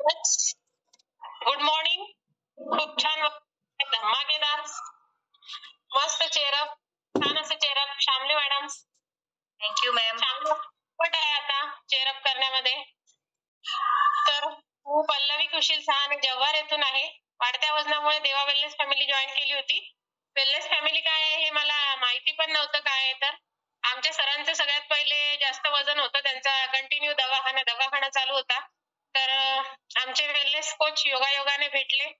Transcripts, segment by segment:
Good morning. खूप छान धमाकेदार मस्त चेहरा, छान असं चेहरा शामली मॅडम. Thank you ma'am. पट आहे आता चेअरअप करण्यामध्ये. तर पल्लवी कुशील सहाने जव्हार येथून आहे. वाढत्या वजनामुळे देवा वेलनेस फॅमिली जॉईन केली होती. वेलनेस फॅमिली काय आहे हे मला माहिती पण नव्हतं काय आहे. तर आमच्या सरांचं सगळ्यात पहिले जास्त वजन होतं. त्यांचा कंटिन्यू दवाखाना चालू होता. तर आमचे वेलनेस कोच योगायोगाने भेटले.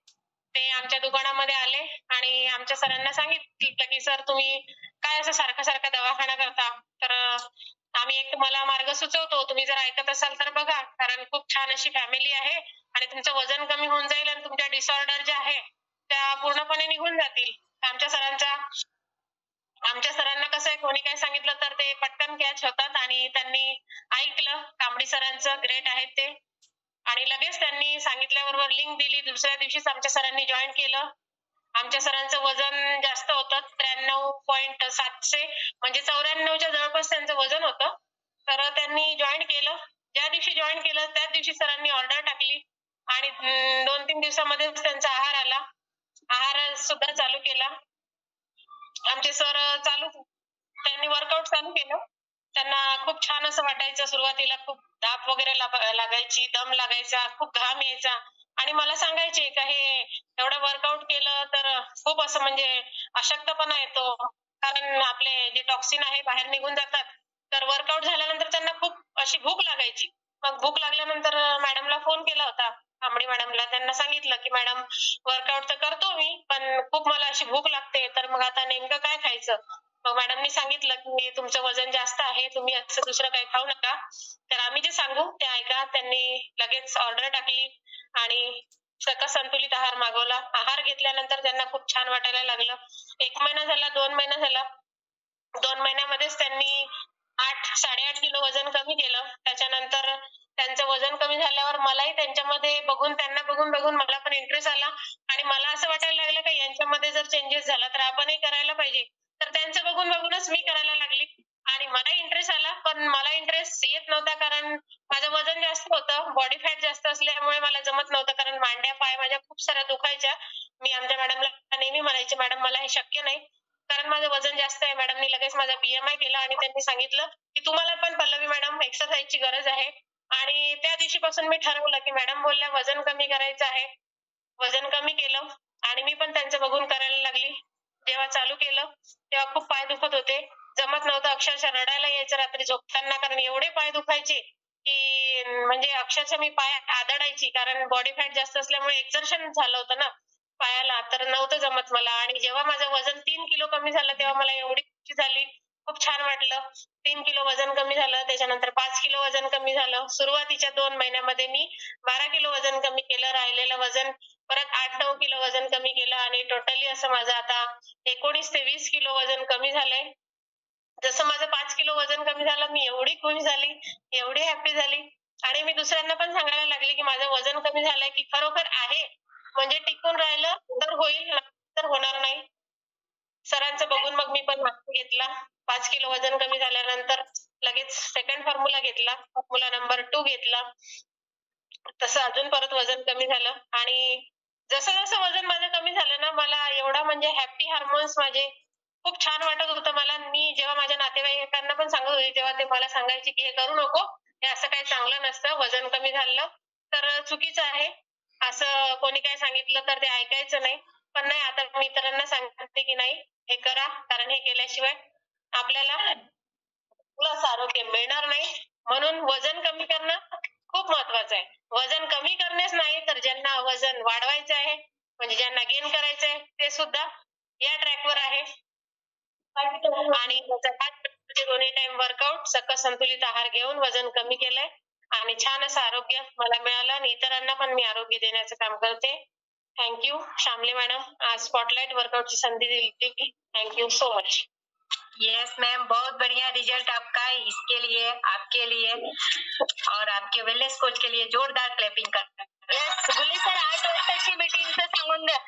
ते आमच्या दुकानामध्ये आले आणि आमच्या सरांना सांगितलं की सर तुम्ही काय असं सारखा दवाखाना करता. तर आम्ही एक तुम्हाला मार्ग सुचवतो. तुम्ही जर ऐकत असाल तर बघा. कारण खूप छान अशी फॅमिली आहे आणि तुमचं वजन कमी होऊन जाईल आणि तुमच्या डिसऑर्डर ज्या आहे त्या पूर्णपणे निघून जातील. आमच्या सरांना कसं आहे कोणी काय सांगितलं तर ते पटकन कॅच होतात आणि त्यांनी ऐकलं. कांबडी सरांचं ग्रेट आहेत ते. आणि लगेच त्यांनी सांगितल्याबरोबर लिंक दिली. दुसऱ्या दिवशीच आमच्या सरांनी जॉईन केलं. आमच्या सरांचं वजन जास्त होतं 93.700 म्हणजे 94च्या जवळपास त्यांचं वजन होतं. तर त्यांनी जॉईन केलं. ज्या दिवशी जॉईन केलं त्याच दिवशी सरांनी ऑर्डर टाकली आणि 2-3 दिवसामध्येच त्यांचा आहार आला. आहार सुद्धा चालू केला. आमचे सर त्यांनी वर्कआउट चालू केलं. त्यांना खूप छान असं वाटायचं. सुरुवातीला खूप धाप वगैरे लागायची, दम लागायचा, खूप घाम यायचा आणि मला सांगायचे का हे एवढं वर्कआउट केलं तर खूप असं म्हणजे अशक्तपणा येतो. कारण आपले जे टॉक्सिन आहे बाहेर निघून जातात. तर वर्कआउट झाल्यानंतर त्यांना खूप अशी भूक लागायची. मग भूक लागल्यानंतर मॅडमला फोन केला होता. कांबडी मॅडमला. त्यांना सांगितलं की मॅडम वर्कआउट तर करतो मी पण खूप मला अशी भूक लागते. तर मग आता नेमकं काय खायचं. मग मॅडमनी सांगितलं की तुमचं वजन जास्त आहे. तुम्ही असं दुसरं काही खाऊ नका. तर आम्ही जे सांगू ते ऐका. त्यांनी लगेच ऑर्डर टाकली आणि सकस संतुलित आहार मागवला. आहार घेतल्यानंतर त्यांना खूप छान वाटायला लागलं. 1 महिना झाला, 2 महिना झाला. 2 महिन्यामध्येच त्यांनी 8-8.5 किलो वजन कमी केलं. त्याच्यानंतर त्यांचं वजन कमी झाल्यावर मलाही त्यांना बघून मला पण इंटरेस्ट आला आणि मला असं वाटायला लागलं की यांच्यामध्ये जर चेंजेस झाला तर आपणही करायला पाहिजे. तर त्यांचं बघूनच मी करायला लागली आणि मला इंटरेस्ट आला. पण मला इंटरेस्ट येत नव्हता कारण माझं वजन जास्त होतं. बॉडी फॅट जास्त असल्यामुळे मला जमत नव्हतं. कारण मांड्या, पाय माझ्या खूप साऱ्या दुखायच्या. मी आमच्या मॅडमला नेहमी म्हणायचे मॅडम मला हे शक्य नाही. कारण माझं वजन जास्त आहे. मॅडमनी लगेच माझा BMI केला आणि त्यांनी सांगितलं की तुम्हाला पण पल्लवी मॅडम एक्सरसाइजची गरज आहे. आणि त्या दिवशीपासून मी ठरवलं की मॅडम बोलल्या वजन कमी करायचं आहे. वजन कमी केलं आणि मी पण त्यांचं बघून करायला लागली. जेव्हा चालू केलं तेव्हा खूप पाय दुखत होते. जमत नव्हतं. अक्षरशः रडायला यायचं रात्री झोपताना कारण एवढे पाय दुखायचे की म्हणजे अक्षरशः मी पाय आदडायची. कारण बॉडी फॅट जास्त असल्यामुळे एक्झर्शन झालं होतं ना पायाला. तर नव्हतं जमत मला आणि जेव्हा माझं वजन 3 किलो कमी झालं तेव्हा मला एवढी खुशी झाली. खूप छान वाटलं. 3 किलो वजन कमी झालं. त्याच्यानंतर 5 किलो वजन कमी झालं. सुरुवातीच्या 2 महिन्यामध्ये मी 12 किलो वजन कमी केलं. राहिलेलं वजन परत 8-9 किलो वजन कमी केलं आणि टोटली असं माझं आता 19 ते 20 किलो वजन कमी झालंय. जसं माझं 5 किलो वजन कमी झालं मी एवढी खुश झाली, एवढी हॅपी झाली आणि मी दुसऱ्यांना पण सांगायला लागले की माझं वजन कमी झालंय की खरोखर आहे. म्हणजे टिकून राहिलं तर होईल, तर होणार नाही. सरांचं बघून मग मी पण मार्ग घेतला. 5 किलो वजन कमी झाल्यानंतर लगेच सेकंड फॉर्म्युला घेतला. फॉर्म्युला नंबर 2 घेतला. तसं अजून परत वजन कमी झालं आणि जसं वजन माझं कमी झालं ना मला एवढा म्हणजे हॅपी हार्मोन्स माझे खूप छान वाटत होतं मला. मी जेव्हा माझ्या नातेवाईकांना पण सांगत होते तेव्हा ते मला सांगायचे की हे करू नको. हे असं काही चांगलं नसतं. वजन कमी झालं तर चुकीचं आहे. असं कोणी काय सांगितलं तर ते ऐकायचं नाही. पण नाही आता मी इतरांना सांगते की नाही हे करा. कारण हे केल्याशिवाय आपल्याला प्लस आरोग्य मिळणार नाही. म्हणून वजन कमी करणं खूप महत्वाचं आहे. वजन कमी करण्याच नाही तर ज्यांना वजन वाढवायचं आहे म्हणजे ज्यांना गेन करायचं आहे ते सुद्धा या ट्रॅकवर आहे. आणि दोन्ही टाइम वर्कआउट, सकस संतुलित आहार घेऊन वजन कमी केलंय आणि छान असं आरोग्य मला मिळालं आणि इतरांना पण मी आरोग्य देण्याचं काम करते. Thank you Shamli madam. आज स्पॉटलाइट वर्कआउट की संधि दी. Thank you so much. Yes ma'am, बहुत बढ़िया रिजल्ट आपका है. इसके लिए आपके लिए और आपके वेलनेस कोच के लिए जोरदार क्लैपिंग करते हैं. बुले सर 8 वाजताची मीटिंगचं सांगून द्या.